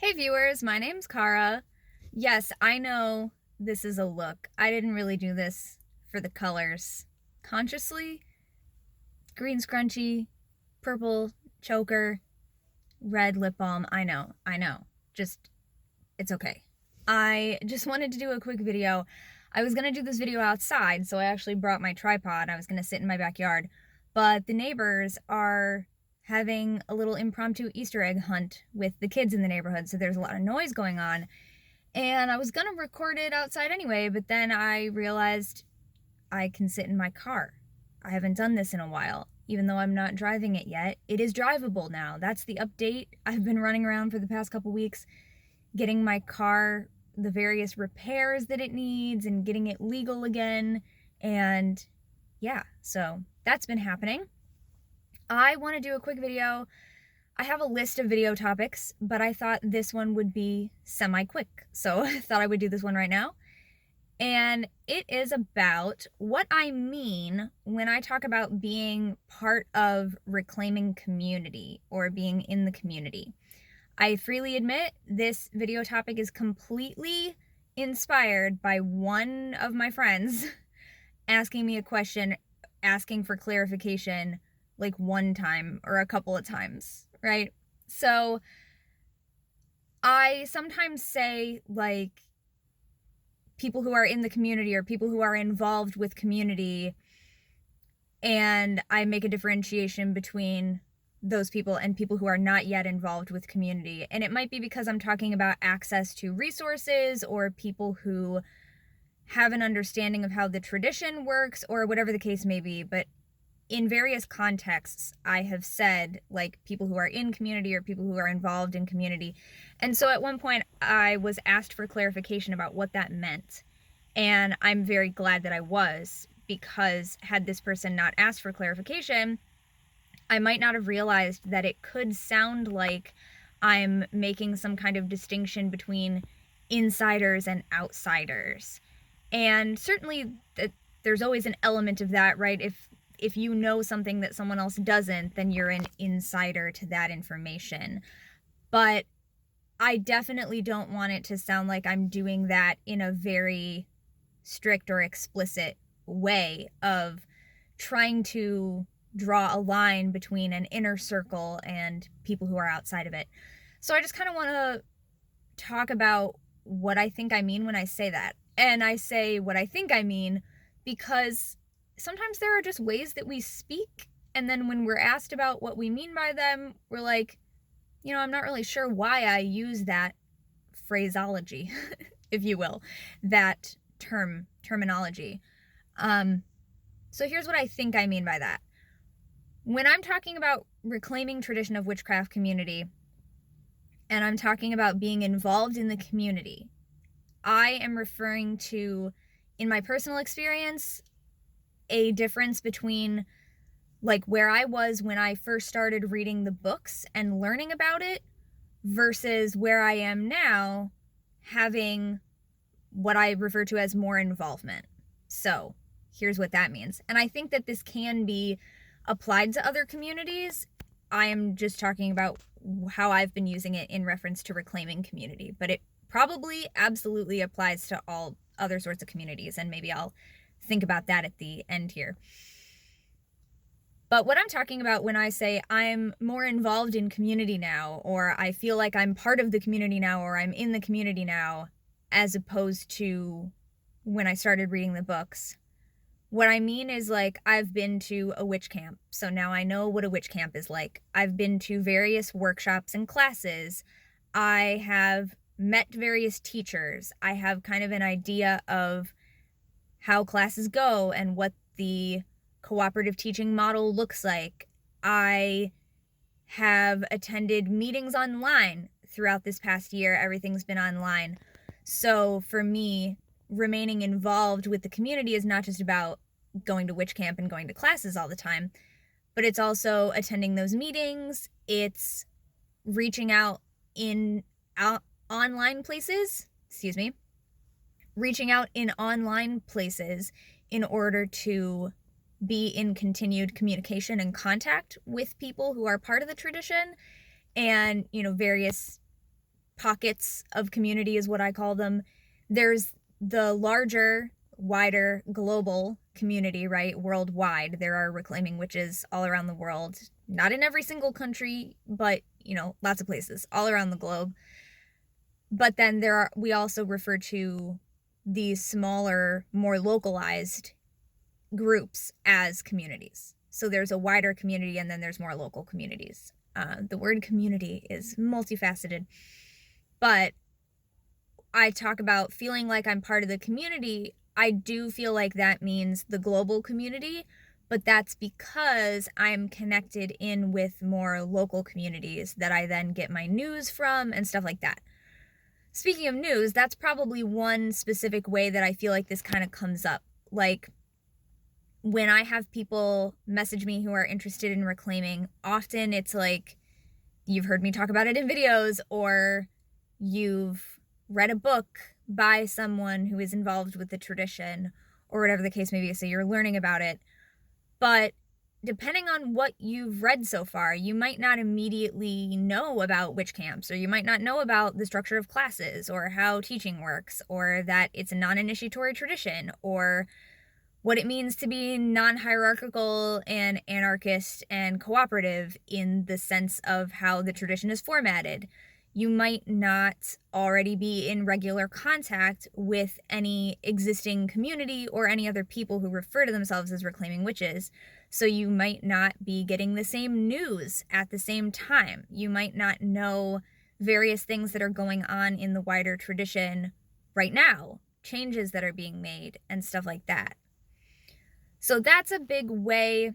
Hey viewers, my name's Cara. Yes, I know this is a look. I didn't really do this for the colors consciously. Green scrunchie, purple choker, red lip balm. I know. Just, it's okay. I just wanted to do a quick video. I was gonna do this video outside, so I actually brought my tripod. I was gonna sit in my backyard, but the neighbors are having a little impromptu Easter egg hunt with the kids in the neighborhood, so there's a lot of noise going on. And I was gonna record it outside anyway, but then I realized I can sit in my car. I haven't done this in a while, even though I'm not driving it yet. It is drivable now. That's the update. I've been running around for the past couple weeks, getting my car the various repairs that it needs and getting it legal again. And yeah, so that's been happening. I want to do a quick video. I have a list of video topics, but I thought this one would be semi-quick, so I thought I would do this one right now. And it is about what I mean when I talk about being part of reclaiming community or being in the community. I freely admit this video topic is completely inspired by one of my friends asking me a question, asking for clarification like one time or a couple of times, right? So I sometimes say like people who are in the community or people who are involved with community, and I make a differentiation between those people and people who are not yet involved with community. And it might be because I'm talking about access to resources or people who have an understanding of how the tradition works or whatever the case may be. But in various contexts, I have said like people who are in community or people who are involved in community. And so at one point I was asked for clarification about what that meant. And I'm very glad that I was, because had this person not asked for clarification, I might not have realized that it could sound like I'm making some kind of distinction between insiders and outsiders. And certainly there's always an element of that, right? If you know something that someone else doesn't, then you're an insider to that information. But I definitely don't want it to sound like I'm doing that in a very strict or explicit way of trying to draw a line between an inner circle and people who are outside of it. So I just kind of want to talk about what I think I mean when I say that. And I say what I think I mean because sometimes there are just ways that we speak, and then when we're asked about what we mean by them, we're like, I'm not really sure why I use that phraseology, if you will, that terminology. So here's what I think I mean by that. When I'm talking about reclaiming tradition of witchcraft community, and I'm talking about being involved in the community, I am referring to, in my personal experience, a difference between like where I was when I first started reading the books and learning about it versus where I am now, having what I refer to as more involvement. So here's what that means. And I think that this can be applied to other communities. I am just talking about how I've been using it in reference to reclaiming community, but it probably absolutely applies to all other sorts of communities, and maybe I'll think about that at the end here. But what I'm talking about when I say I'm more involved in community now, or I feel like I'm part of the community now, or I'm in the community now, as opposed to when I started reading the books, what I mean is like I've been to a witch camp, so now I know what a witch camp is like. I've been to various workshops and classes. I have met various teachers. I have kind of an idea of how classes go and what the cooperative teaching model looks like. I have attended meetings online throughout this past year. Everything's been online. So for me, remaining involved with the community is not just about going to witch camp and going to classes all the time, but it's also attending those meetings. It's reaching out in online places, reaching out in online places in order to be in continued communication and contact with people who are part of the tradition, and, various pockets of community is what I call them. There's the larger, wider, global community, right? Worldwide. There are reclaiming witches all around the world. Not in every single country, but, lots of places all around the globe. But then we also refer to these smaller, more localized groups as communities. So there's a wider community and then there's more local communities. The word community is multifaceted, but I talk about feeling like I'm part of the community. I do feel like that means the global community, but that's because I'm connected in with more local communities that I then get my news from and stuff like that. Speaking of news, that's probably one specific way that I feel like this kind of comes up. Like, when I have people message me who are interested in reclaiming, often it's like, you've heard me talk about it in videos, or you've read a book by someone who is involved with the tradition, or whatever the case may be, so you're learning about it. But depending on what you've read so far, you might not immediately know about witch camps, or you might not know about the structure of classes, or how teaching works, or that it's a non-initiatory tradition, or what it means to be non-hierarchical and anarchist and cooperative in the sense of how the tradition is formatted. You might not already be in regular contact with any existing community or any other people who refer to themselves as reclaiming witches, so you might not be getting the same news at the same time. You might not know various things that are going on in the wider tradition right now, changes that are being made, and stuff like that. So that's a big way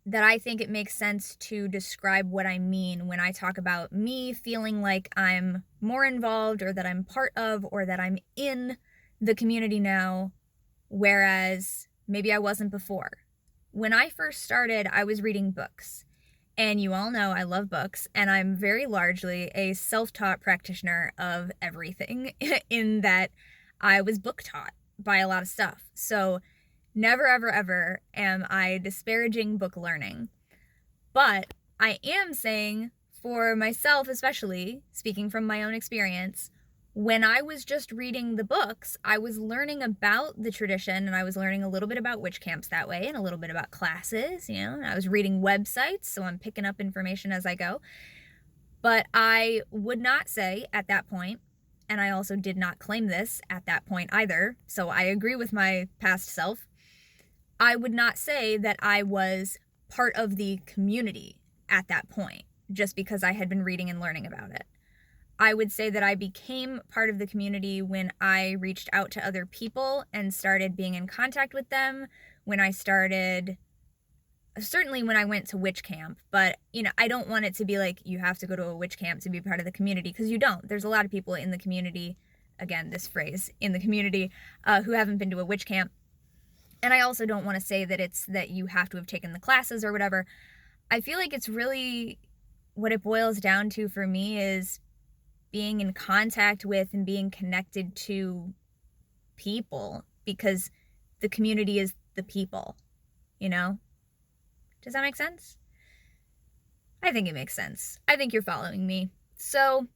that I think it makes sense to describe what I mean when I talk about me feeling like I'm more involved, or that I'm part of, or that I'm in the community now, whereas maybe I wasn't before. When I first started, I was reading books. And you all know I love books, and I'm very largely a self-taught practitioner of everything in that I was book taught by a lot of stuff. So never, ever, ever am I disparaging book learning. But I am saying, for myself especially, speaking from my own experience, when I was just reading the books, I was learning about the tradition, and I was learning a little bit about witch camps that way, and a little bit about classes, and I was reading websites, so I'm picking up information as I go. But I would not say at that point, and I also did not claim this at that point either, so I agree with my past self, I would not say that I was part of the community at that point, just because I had been reading and learning about it. I would say that I became part of the community when I reached out to other people and started being in contact with them, certainly when I went to witch camp, but, I don't want it to be like you have to go to a witch camp to be part of the community, because you don't. There's a lot of people in the community, again, this phrase, in the community, who haven't been to a witch camp. And I also don't want to say that it's that you have to have taken the classes or whatever. I feel like it's really, what it boils down to for me is being in contact with and being connected to people, because the community is the people, Does that make sense? I think it makes sense. I think you're following me. So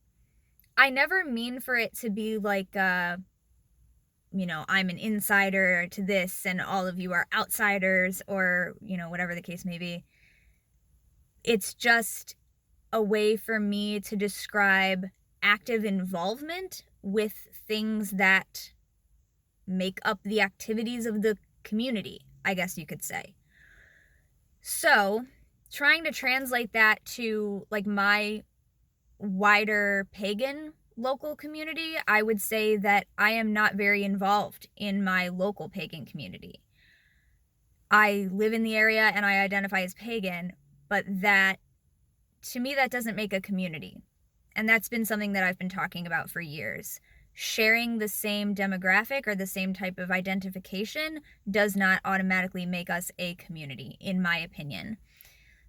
I never mean for it to be like, I'm an insider to this and all of you are outsiders, or, whatever the case may be. It's just a way for me to describe active involvement with things that make up the activities of the community, I guess you could say. So, trying to translate that to like my wider pagan local community, I would say that I am not very involved in my local pagan community. I live in the area and I identify as pagan, but that, to me, that doesn't make a community. And that's been something that I've been talking about for years. Sharing the same demographic or the same type of identification does not automatically make us a community, in my opinion.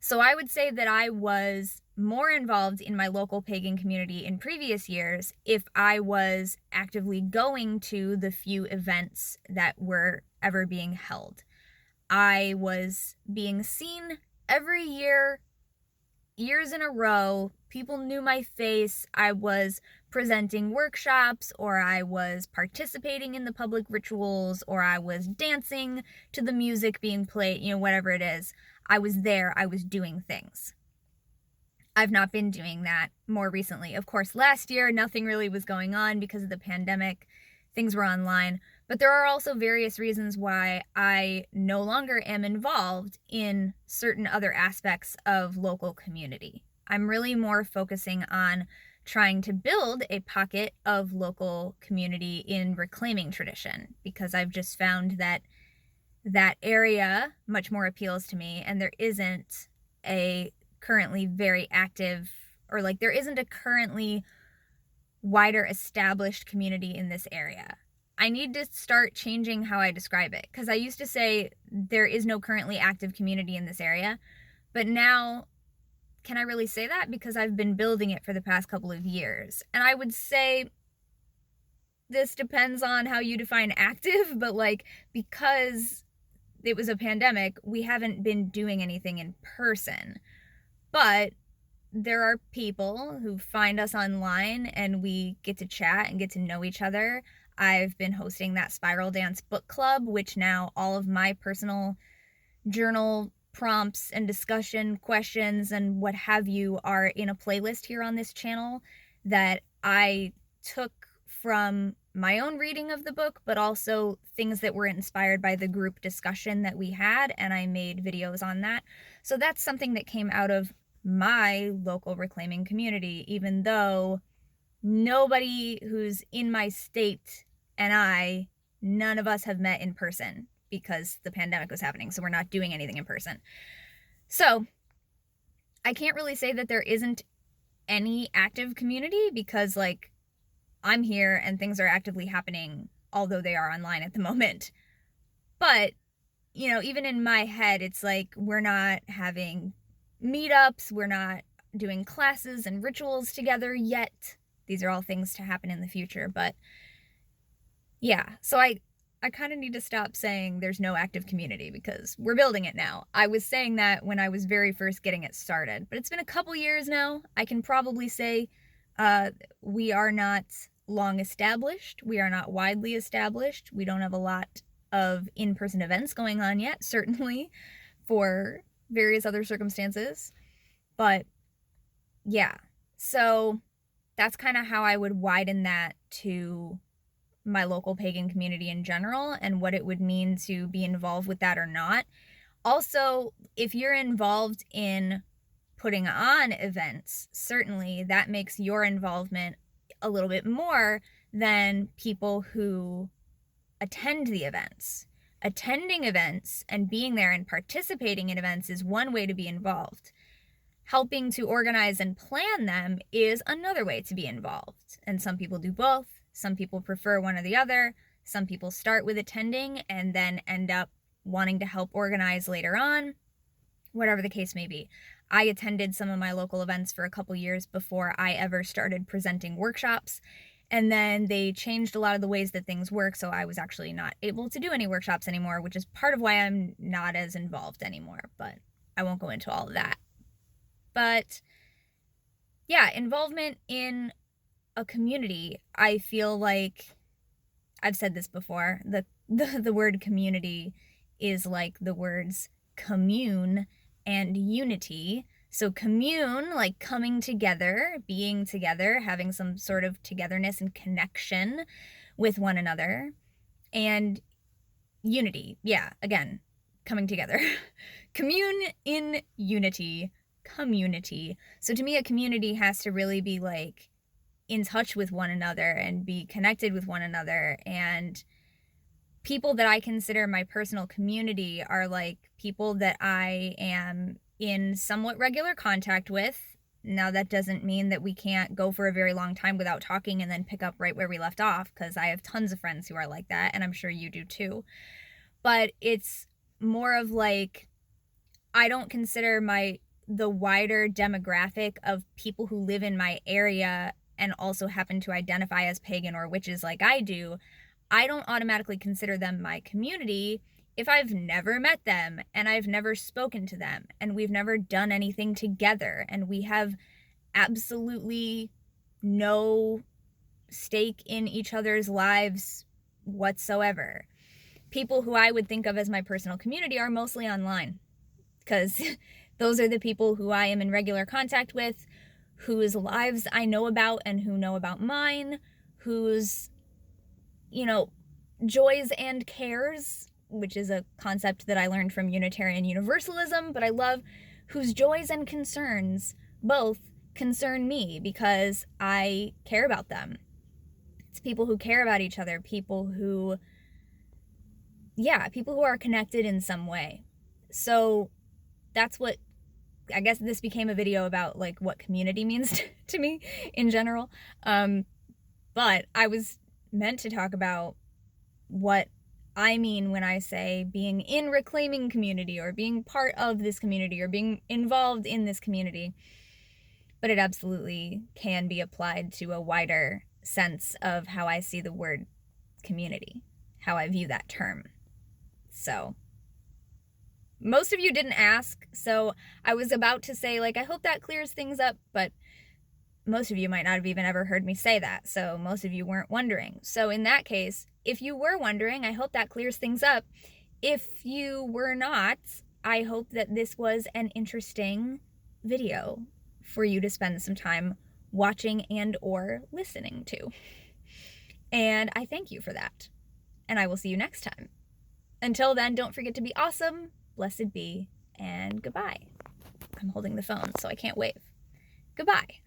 So I would say that I was more involved in my local pagan community in previous years if I was actively going to the few events that were ever being held. I was being seen every year years in a row, people knew my face. I was presenting workshops, or I was participating in the public rituals, or I was dancing to the music being played, whatever it is. I was there, I was doing things. I've not been doing that more recently. Of course, last year, nothing really was going on because of the pandemic. Things were online. But there are also various reasons why I no longer am involved in certain other aspects of local community. I'm really more focusing on trying to build a pocket of local community in reclaiming tradition, because I've just found that that area much more appeals to me, and there isn't a currently very active, or like there isn't a currently wider established community in this area. I need to start changing how I describe it, because I used to say there is no currently active community in this area, but now, can I really say that? Because I've been building it for the past couple of years. And I would say this depends on how you define active, but like, because it was a pandemic, we haven't been doing anything in person. But there are people who find us online and we get to chat and get to know each other. I've been hosting that Spiral Dance book club, which now all of my personal journal prompts and discussion questions and what have you are in a playlist here on this channel that I took from my own reading of the book, but also things that were inspired by the group discussion that we had, and I made videos on that. So that's something that came out of my local reclaiming community, even though nobody who's in my state and none of us have met in person because the pandemic was happening, so we're not doing anything in person. So I can't really say that there isn't any active community, because like, I'm here and things are actively happening, although they are online at the moment. But, even in my head, it's like, we're not having meetups, we're not doing classes and rituals together yet. These are all things to happen in the future, but yeah, so I kind of need to stop saying there's no active community, because we're building it now. I was saying that when I was very first getting it started, but it's been a couple years now. I can probably say we are not long established. We are not widely established. We don't have a lot of in-person events going on yet, certainly for various other circumstances. But yeah, so that's kind of how I would widen that to my local pagan community in general, and what it would mean to be involved with that or not. Also, if you're involved in putting on events, certainly that makes your involvement a little bit more than people who attend the events. Attending events and being there and participating in events is one way to be involved. Helping to organize and plan them is another way to be involved. And some people do both. Some people prefer one or the other. Some people start with attending and then end up wanting to help organize later on. Whatever the case may be. I attended some of my local events for a couple years before I ever started presenting workshops. And then they changed a lot of the ways that things work, so I was actually not able to do any workshops anymore, which is part of why I'm not as involved anymore. But I won't go into all of that. But yeah, involvement in a community, I feel like, I've said this before, the word community is like the words commune and unity. So commune, like coming together, being together, having some sort of togetherness and connection with one another. And unity, yeah, again, coming together. Commune in unity, community. So to me, a community has to really be like in touch with one another and be connected with one another. And people that I consider my personal community are like people that I am in somewhat regular contact with. Now, that doesn't mean that we can't go for a very long time without talking and then pick up right where we left off, because I have tons of friends who are like that, and I'm sure you do too. But it's more of like, I don't consider the wider demographic of people who live in my area and also happen to identify as pagan or witches like I do, I don't automatically consider them my community, if I've never met them and I've never spoken to them and we've never done anything together and we have absolutely no stake in each other's lives whatsoever. People who I would think of as my personal community are mostly online, because those are the people who I am in regular contact with, whose lives I know about and who know about mine, whose, joys and cares, which is a concept that I learned from Unitarian Universalism, but I love, whose joys and concerns both concern me because I care about them. It's people who care about each other, people who are connected in some way. So that's what, I guess this became a video about like what community means to me in general. But I was meant to talk about what I mean when I say being in reclaiming community or being part of this community or being involved in this community. But it absolutely can be applied to a wider sense of how I see the word community, how I view that term. So most of you didn't ask, so I was about to say, like, I hope that clears things up, but most of you might not have even ever heard me say that, so most of you weren't wondering. So in that case, if you were wondering, I hope that clears things up. If you were not, I hope that this was an interesting video for you to spend some time watching and or listening to. And I thank you for that. And I will see you next time. Until then, don't forget to be awesome, blessed be, and goodbye. I'm holding the phone, so I can't wave. Goodbye.